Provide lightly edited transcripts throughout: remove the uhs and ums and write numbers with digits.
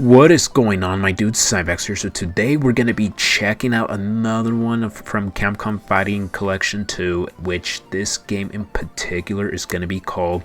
What is going on, my dudes? Cybex here. So today we're going to be checking out another one from Capcom Fighting Collection 2, which this game in particular is going to be called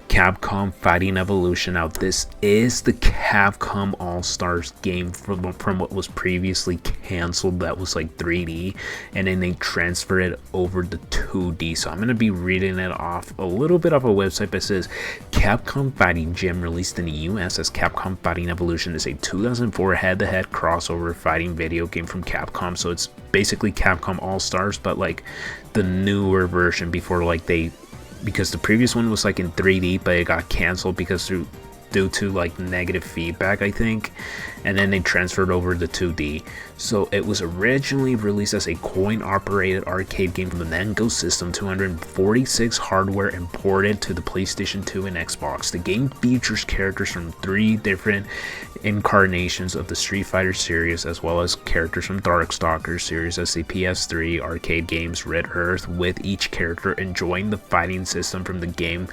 Capcom Fighting Evolution. Now this is the Capcom All-Stars game from what was previously canceled, that was like 3D, and then they transfer it over to 2D. So I'm going to be reading it off a little bit off a website that says Capcom Fighting Gym, released in the US as Capcom Fighting Evolution, is a 2004 head-to-head crossover fighting video game from Capcom. So it's basically Capcom All-Stars, but like the newer version before because the previous one was like in 3D, but it got canceled due to like negative feedback, I think, and then they transferred over to 2D. So it was originally released as a coin-operated arcade game from the Namco System 246 hardware and ported to the PlayStation 2 and Xbox. The game features characters from 3 different incarnations of the Street Fighter series, as well as characters from Darkstalkers series as the PS3 arcade games Red Earth, with each character enjoying the fighting system from the game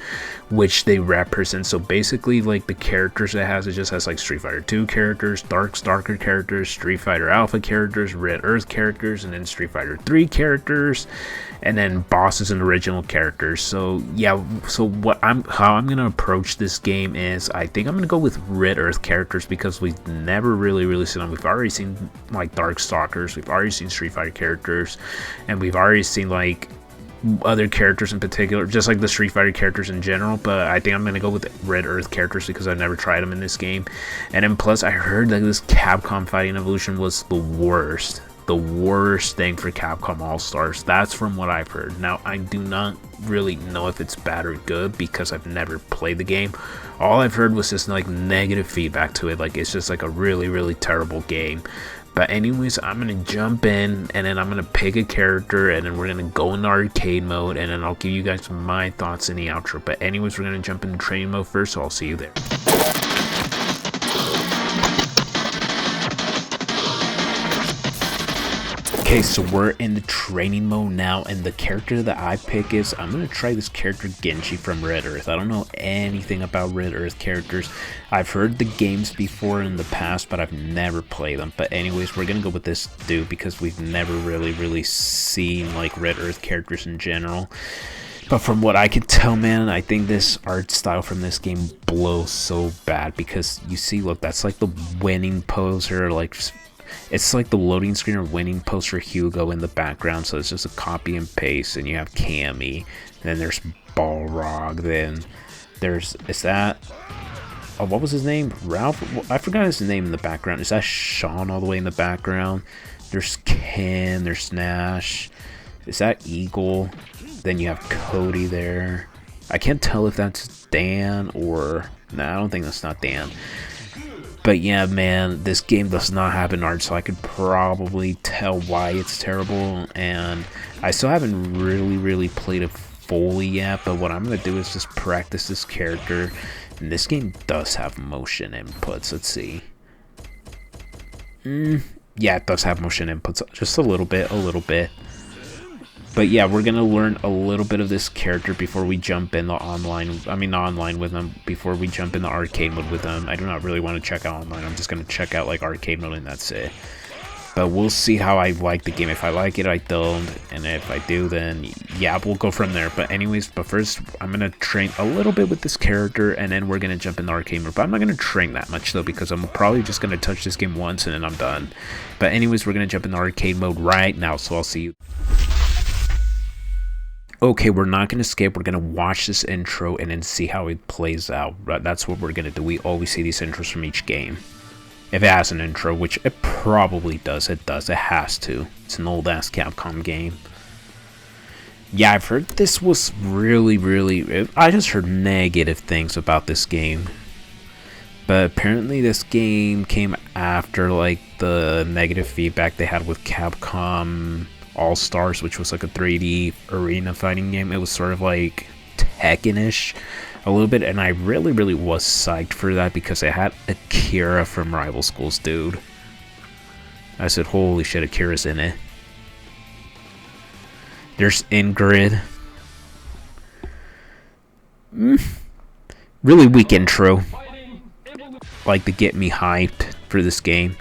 which they represent. So basically, like, the characters it just has like Street Fighter 2 characters, Darkstalker characters, Street Fighter Alpha characters, Red Earth characters, and then Street Fighter 3 characters, and then bosses and original characters. So yeah, so how I'm gonna approach this game is, I think I'm gonna go with Red Earth characters, because we've never really seen them. We've already seen like Darkstalkers, we've already seen Street Fighter characters, and we've already seen like other characters in particular, just like the Street Fighter characters in general. But I think I'm gonna go with Red Earth characters because I've never tried them in this game. And then plus, I heard that this Capcom Fighting Evolution was the worst thing for Capcom All-Stars. That's from what I've heard. Now, I do not really know if it's bad or good because I've never played the game. All I've heard was just like negative feedback to it, like it's just like a really terrible game. But anyways, I'm gonna jump in, and then I'm gonna pick a character, and then we're gonna go into arcade mode, and then I'll give you guys my thoughts in the outro. But anyways, we're gonna jump into training mode first, so I'll see you there. Okay, so we're in the training mode now, and the character that I pick is, I'm going to try this character Genji from Red Earth. I don't know anything about Red Earth characters. I've heard the games before in the past, but I've never played them. But anyways, we're going to go with this dude because we've never really seen like Red Earth characters in general. But from what I can tell, man, I think this art style from this game blows so bad, because you see, look, that's like the winning poser, like it's like the loading screen or winning post for Hugo in the background. So it's just a copy and paste, and you have Cammy, then there's Balrog, then there's, what was his name? Ralph? I forgot his name in the background. Is that Sean all the way in the background? There's Ken, there's Nash. Is that Eagle? Then you have Cody there. I can't tell if that's Dan or, I don't think that's not Dan. But yeah, man, this game does not have an art, so I could probably tell why it's terrible. And I still haven't really played it fully yet, but what I'm going to do is just practice this character. And this game does have motion inputs. Let's see. Yeah, it does have motion inputs. Just a little bit. But yeah, we're going to learn a little bit of this character before we jump in the online with them, before we jump in the arcade mode with them. I do not really want to check out online. I'm just going to check out like arcade mode, and that's it. But we'll see how I like the game. If I like it, I don't. And if I do, then yeah, we'll go from there. But anyways, first, I'm going to train a little bit with this character, and then we're going to jump in the arcade mode. But I'm not going to train that much, though, because I'm probably just going to touch this game once, and then I'm done. But anyways, we're going to jump in the arcade mode right now, so I'll see you. Okay, we're not going to skip. We're going to watch this intro and then see how it plays out. That's what we're going to do. We always see these intros from each game. If it has an intro, which it probably does. It does. It has to. It's an old-ass Capcom game. Yeah, I've heard this was really... I just heard negative things about this game. But apparently this game came after, like, the negative feedback they had with Capcom All-Stars, which was like a 3D arena fighting game. It was sort of like Tekken-ish a little bit, and I really was psyched for that because it had Akira from Rival Schools, dude. I said, holy shit, Akira's in it. There's Ingrid. Really weak intro. Like to get me hyped. for this game.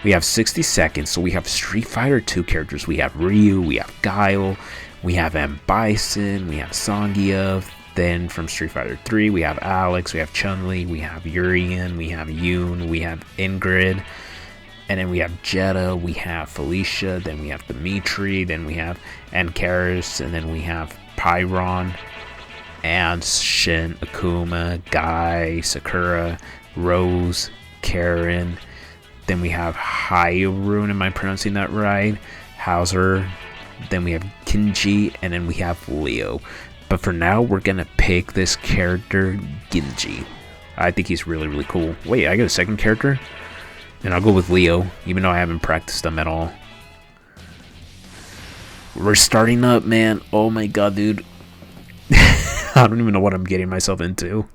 We have 60 seconds, so we have Street Fighter 2 characters. We have Ryu, we have Guile, we have M. Bison, we have Zangief. Then from Street Fighter 3, we have Alex, we have Chun-Li, we have Urien, we have Yoon, we have Ingrid. And then we have Jetta, we have Felicia, then we have Dimitri, then we have Ankaris, and then we have Pyron, and Shin, Akuma, Guy, Sakura, Rose, Karen. Then we have Hyrule, am I pronouncing that right? Hauser. Then we have Kinji, and then we have Leo. But for now, we're gonna pick this character, Genji. I think he's really, really cool. Wait, I got a second character? And I'll go with Leo, even though I haven't practiced them at all. We're starting up, man. Oh my god, dude. I don't even know what I'm getting myself into.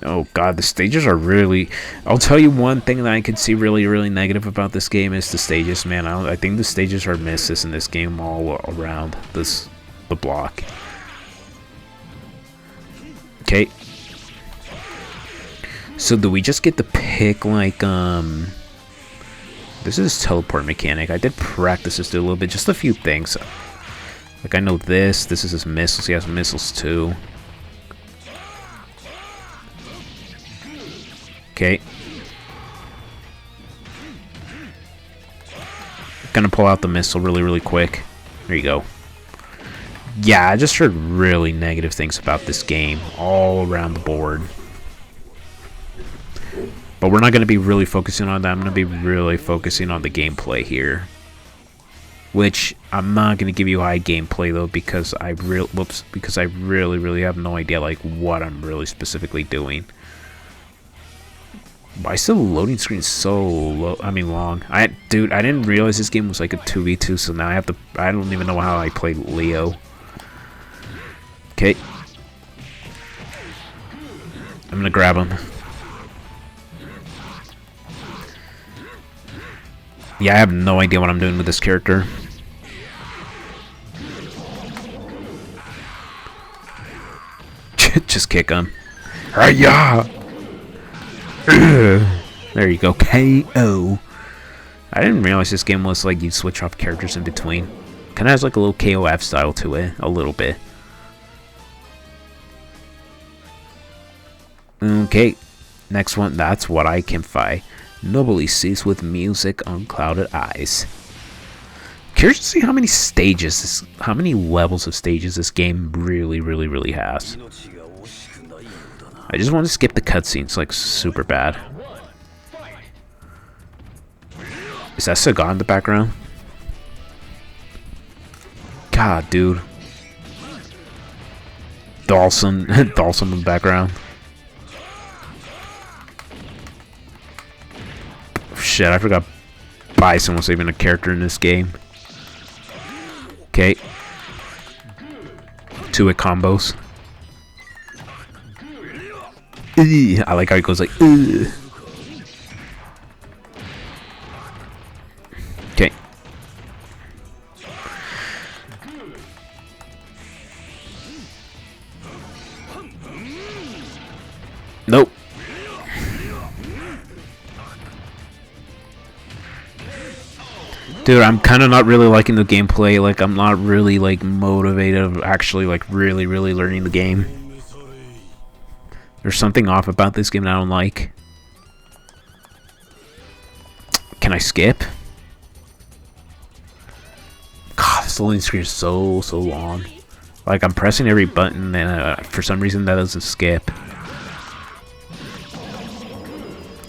Oh god, the stages are really... I'll tell you one thing that I can see really, really negative about this game is the stages, man. I think the stages are misses in this game all around the block. Okay. So do we just get to pick, like, this is teleport mechanic. I did practice this a little bit, just a few things. Like, I know this is his missiles. He has missiles, too. Okay. Gonna pull out the missile really, really quick. There you go. Yeah, I just heard really negative things about this game all around the board. But we're not going to be really focusing on that. I'm going to be really focusing on the gameplay here. Which, I'm not going to give you high gameplay, though, because I really, really have no idea, like, what I'm really specifically doing. Why is the loading screen so long? Dude, I didn't realize this game was like a 2v2, so now I don't even know how I played Leo. Okay. I'm going to grab him. Yeah, I have no idea what I'm doing with this character. Just kick him. Hiya! There you go. KO. I didn't realize this game was like you switch off characters in between. Kind of has like a little KOF style to it. A little bit. Okay. Next one. That's what I can fight. Nobly sees with music unclouded eyes. Curious to see how many stages, how many levels of stages this game really has. I just want to skip the cutscenes, like super bad. Is that Sagan in the background? God, dude. Dawson in the background. Shit, I forgot Bison was even a character in this game. Okay. 2-hit combos. I like how he goes like, ugh. Okay. Nope. Dude, I'm kind of not really liking the gameplay. Like, I'm not really, like, motivated of actually, like, really learning the game. There's something off about this game that I don't like. Can I skip? God, this loading screen is so long. Like, I'm pressing every button and for some reason that doesn't skip.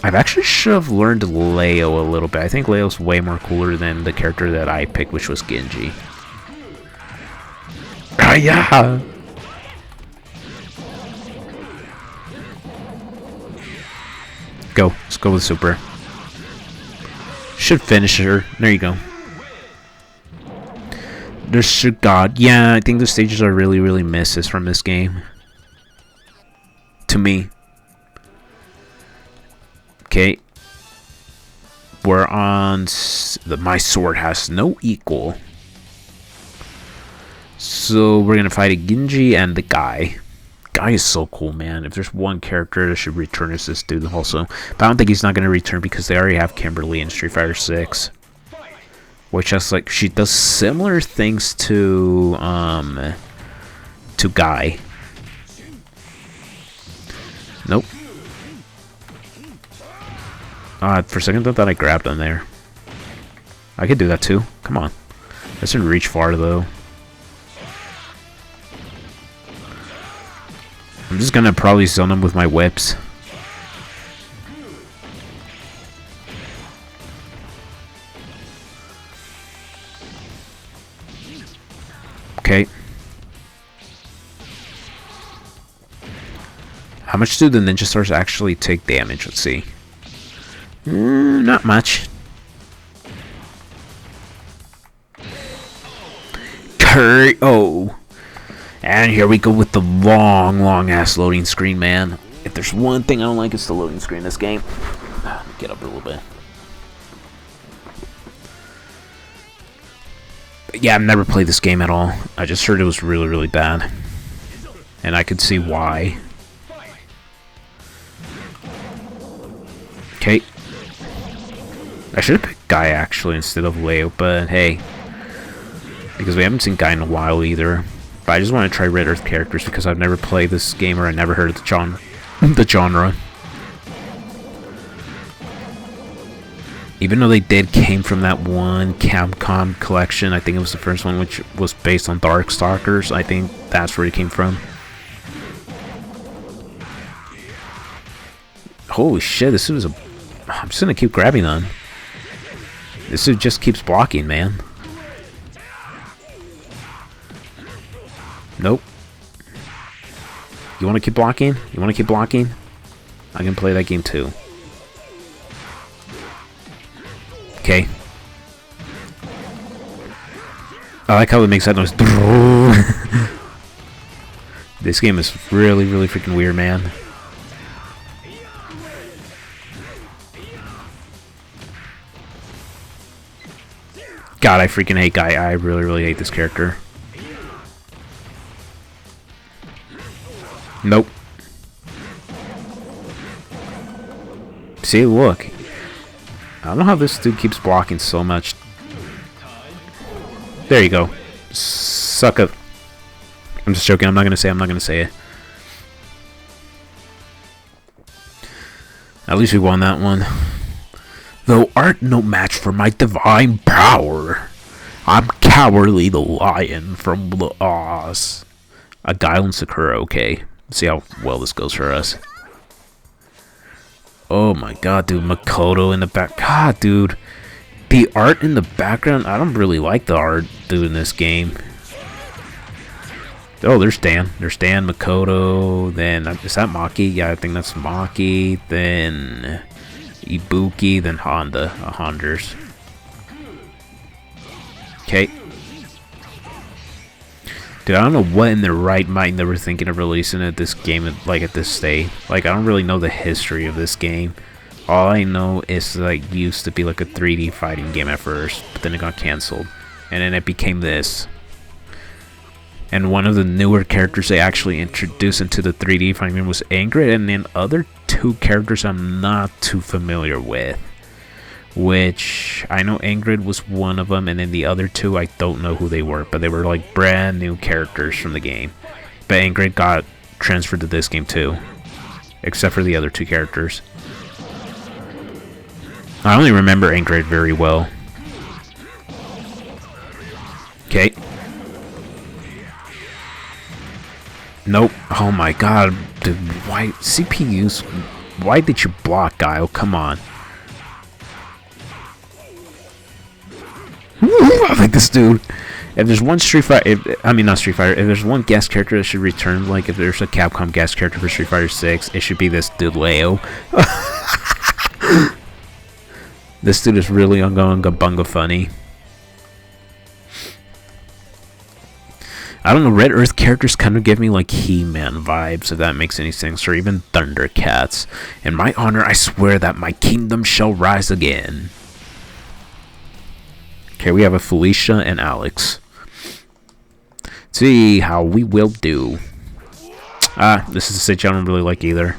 I actually should have learned Leo a little bit. I think Leo's way more cooler than the character that I picked, which was Genji. Ah, yeah! Go. Let's go with Super. Should finish her. There you go. There's God. Yeah, I think the stages are really misses from this game. To me. Okay. We're on... My sword has no equal. So we're going to fight a Genji and the Guy. guy is so cool, man. If there's one character that should return, it's this dude also. But I don't think he's not going to return because they already have Kimberly in Street Fighter 6. Which is like, she does similar things to Guy. Nope. For a second I thought I grabbed him there. I could do that too. Come on. This didn't reach far though. I'm just gonna probably zone him with my whips. Okay. How much do the ninja stars actually take damage? Let's see. Not much. Oh. And here we go with the long ass loading screen, man. If there's one thing I don't like, it's the loading screen in this game. Get up a little bit. But yeah, I've never played this game at all. I just heard it was really bad. And I could see why. Okay. I should have picked Guy actually instead of Leo, but hey. Because we haven't seen Guy in a while either. But I just want to try Red Earth characters because I've never played this game or I never heard of the genre. Even though they came from that one Capcom collection, I think it was the first one, which was based on Darkstalkers. I think that's where it came from. Holy shit, this dude is a... I'm just gonna keep grabbing on. This dude just keeps blocking, man. Nope. You wanna keep blocking? You wanna keep blocking? I can play that game too. Okay. I like how it makes that noise. This game is really freaking weird, man. God, I freaking hate Guy. I really hate this character. Nope. See, look. I don't know how this dude keeps blocking so much. There you go. Suck up. I'm just joking. I'm not gonna say it. At least we won that one. Though art no match for my divine power. I'm Cowardly the Lion from the Oz. A Guile and Sakura, okay. Let's see how well this goes for us. Oh my god, dude. Makoto in the back. God, dude. The art in the background, I don't really like the art, dude, in this game. Oh, there's Dan. There's Dan, Makoto. Then, is that Maki? Yeah, I think that's Maki. Then... Ibuki, then Honda, Hondas. Okay. Dude, I don't know what in their right mind they were thinking of releasing this game like at this state. Like, I don't really know the history of this game. All I know is like used to be like a 3D fighting game at first, but then it got canceled, and then it became this. And one of the newer characters they actually introduced into the 3D fighting game was Ingrid, and then other two characters I'm not too familiar with. Which, I know Ingrid was one of them, and then the other two, I don't know who they were, but they were like brand new characters from the game. But Ingrid got transferred to this game too, except for the other two characters. I only remember Ingrid very well. Okay. Nope. Oh my god. Dude, why CPUs? Why did you block, Guile? Come on. I like this dude. If there's one Street Fighter, I mean not Street Fighter, if there's one guest character that should return, like if there's a Capcom guest character for Street Fighter 6, it should be this dude, Leo. This dude is really bunga funny. I don't know, Red Earth characters kind of give me like He-Man vibes, if that makes any sense, or even Thundercats. In my honor, I swear that my kingdom shall rise again. Okay, we have a Felicia and Alex. See how we will do. This is a stage I don't really like either.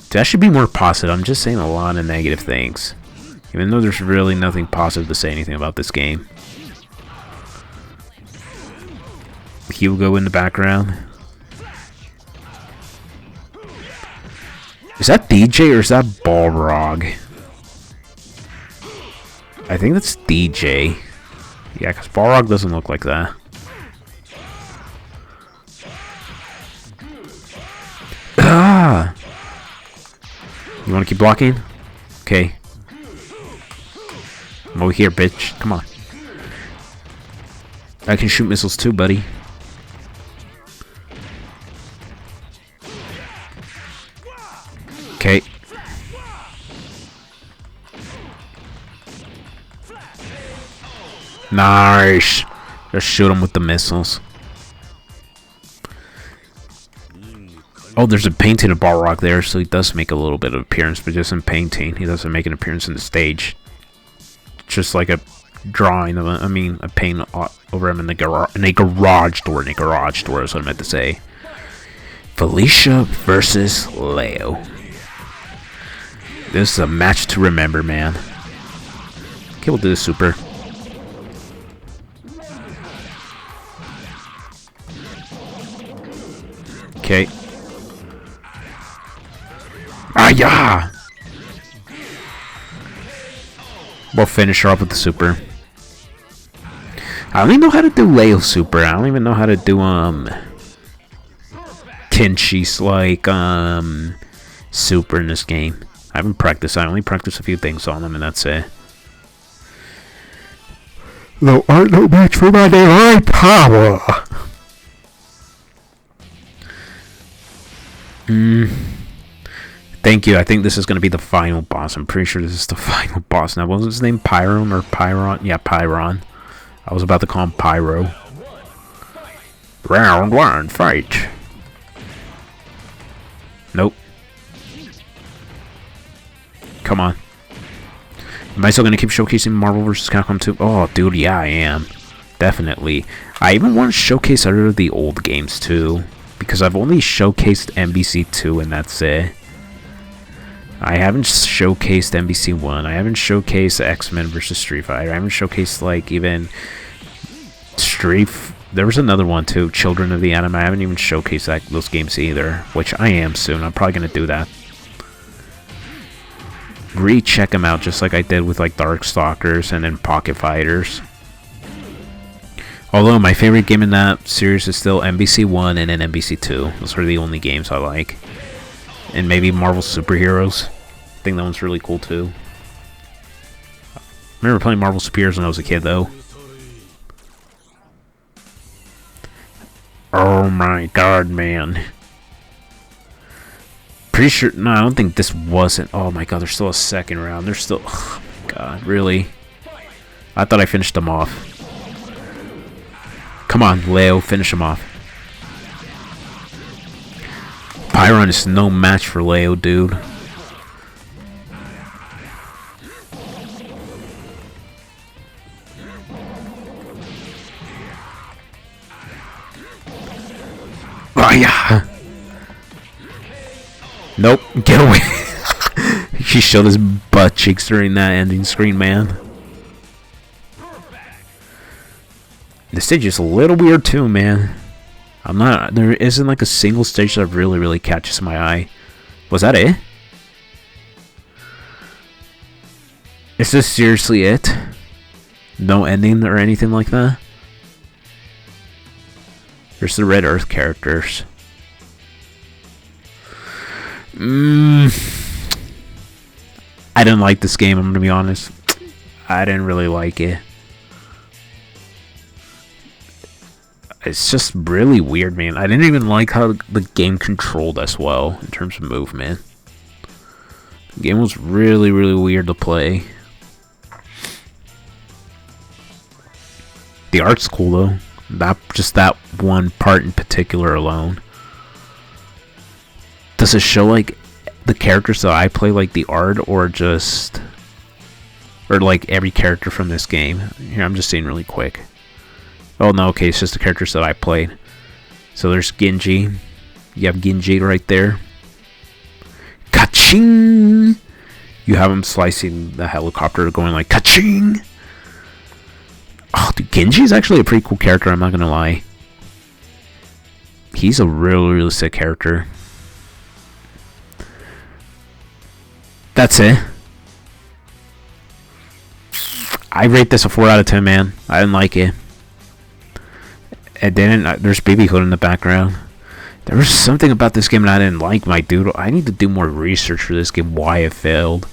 Dude, I should be more positive. I'm just saying a lot of negative things. Even though there's really nothing positive to say anything about this game. Hugo in the background. Is that DJ or is that Balrog? I think that's DJ. Yeah, because Balrog doesn't look like that. Ah! You want to keep blocking? Okay. I'm over here, bitch. Come on. I can shoot missiles too, buddy. Okay. Nice. Just shoot him with the missiles. Oh, there's a painting of Balrog there, so he does make a little bit of appearance, but just in painting. He doesn't make an appearance in the stage. Just like a drawing of a paint over him in a garage door. In a garage door is what I meant to say. Felicia versus Leo. This is a match to remember, man. Okay, we'll do the super. Okay. Ah, yeah! We'll finish her up with the super. I don't even know how to do Leo super. I don't even know how to do, Tenchi's, like, super in this game. I haven't practiced. I only practiced a few things on them, and that's it. Thou art no match for my divine power! Thank you. I think this is going to be the final boss. I'm pretty sure this is the final boss. Now, what was his name? Pyron or Pyron? Yeah, Pyron. I was about to call him Pyro. Round one, fight. Nope. Come on. Am I still going to keep showcasing Marvel vs. Capcom 2? Oh, dude, yeah, I am. Definitely. I even want to showcase other of the old games, too. Because I've only showcased MBC 2, and that's it. I haven't showcased MBC 1. I haven't showcased X-Men vs. Street Fighter. I haven't showcased, like, even there was another one, too. Children of the Atom. I haven't even showcased those games either. Which I am soon. I'm probably going to do that. Recheck them out, just like I did with, like, Darkstalkers and then Pocket Fighters. Although, my favorite game in that series is still MBC 1 and then MBC 2. Those are the only games I like. And maybe Marvel Superheroes. I think that one's really cool too. I remember playing Marvel Superheroes when I was a kid though. Oh my god, man. Pretty sure... No, I don't think this wasn't... Oh my god, there's still a second round. There's still... Oh my god, really? I thought I finished them off. Come on, Leo, finish him off. Pyron is no match for Leo, dude. Oh, yeah. Nope, get away. She showed his butt cheeks during that ending screen, man. The stage is a little weird too, man. There isn't like a single stage that really catches my eye. Was that it? Is this seriously it? No ending or anything like that? There's the Red Earth characters. I didn't like this game, I'm gonna be honest. I didn't really like it. It's just really weird, man. I didn't even like how the game controlled us well in terms of movement. The game was really weird to play. The art's cool though. Just that one part in particular alone. Does it show like the characters that I play, like the art, or like every character from this game? Here, I'm just seeing really quick. Oh no, okay, it's just the characters that I played. So there's Genji. You have Genji right there. Ka-ching! You have him slicing the helicopter, going like ka-ching! Oh, dude, Genji is actually a pretty cool character, I'm not gonna lie. He's a really, really sick character. That's it. I rate this a 4 out of 10, man. I didn't like it. And then there's Baby Hood in the background. There was something about this game that I didn't like, my dude. I need to do more research for this game, why it failed.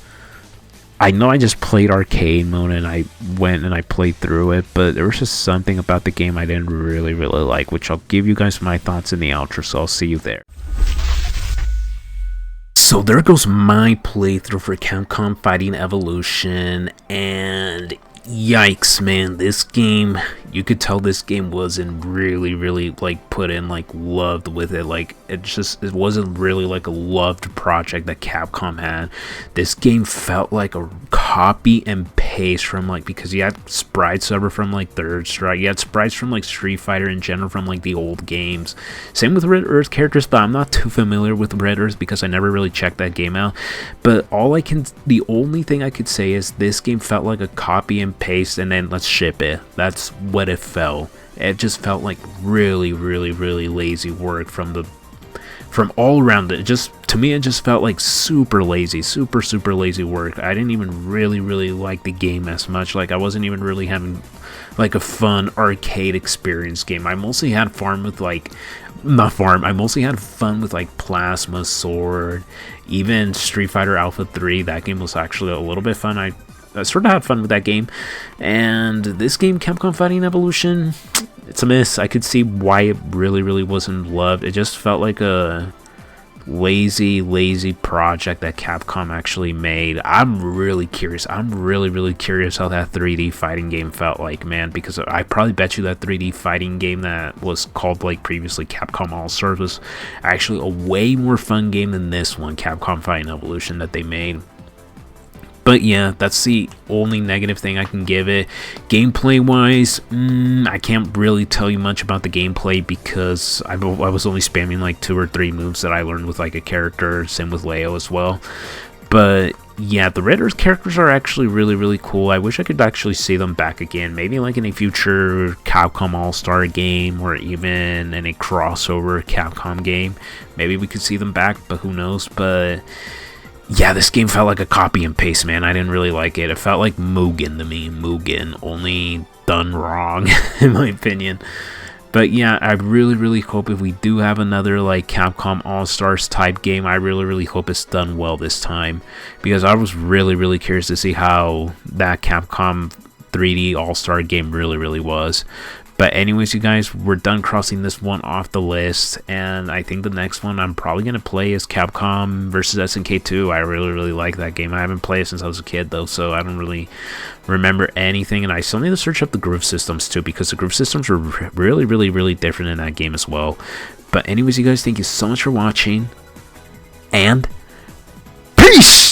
I know I just played arcade mode and I went and I played through it, but there was just something about the game I didn't really like, which I'll give you guys my thoughts in the outro, so I'll see you there. So there goes my playthrough for Capcom Fighting Evolution, and yikes, man, this game, you could tell this game wasn't really like put in like loved with it. Like it wasn't really like a loved project that Capcom had. This game felt like a copy and paste from like, because you had sprites over from like Third Strike, you had sprites from like Street Fighter in general from like the old games. Same with Red Earth characters, but I'm not too familiar with Red Earth because I never really checked that game out. But the only thing I could say is this game felt like a copy and paste and then let's ship it. That's what it felt. It just felt like really lazy work from all around it. To me it just felt like super lazy, super lazy work. I didn't even really like the game as much. Like I wasn't even really having like a fun arcade experience game. I mostly had fun with like I mostly had fun with like Plasma Sword, even Street Fighter Alpha 3. That game was actually a little bit fun. I sort of had fun with that game. And this game, Capcom Fighting Evolution, it's a miss. I could see why it really wasn't loved. It just felt like a lazy project that Capcom actually made. I'm really curious. I'm really curious how that 3D fighting game felt like, man, because I probably bet you that 3D fighting game that was called like previously Capcom All-Stars was actually a way more fun game than this one, Capcom Fighting Evolution, that they made. But yeah, that's the only negative thing I can give it. Gameplay wise, I can't really tell you much about the gameplay because I was only spamming like 2 or 3 moves that I learned with like a character, same with Leo as well. But yeah, the Red Earth characters are actually really cool. I wish I could actually see them back again, maybe like in a future Capcom All-Star game or even in a crossover Capcom game. Maybe we could see them back, but who knows. But yeah, this game felt like a copy and paste, man. I didn't really like it. It felt like Mugen to me. Mugen, only done wrong, in my opinion. But yeah, I really hope if we do have another like Capcom All-Stars type game, I really hope it's done well this time. Because I was really curious to see how that Capcom 3D All-Star game really was. But anyways, you guys, we're done crossing this one off the list, and I think the next one I'm probably going to play is Capcom vs. SNK 2. I really like that game. I haven't played it since I was a kid, though, so I don't really remember anything, and I still need to search up the groove systems, too, because the groove systems were really different in that game as well. But anyways, you guys, thank you so much for watching, and peace!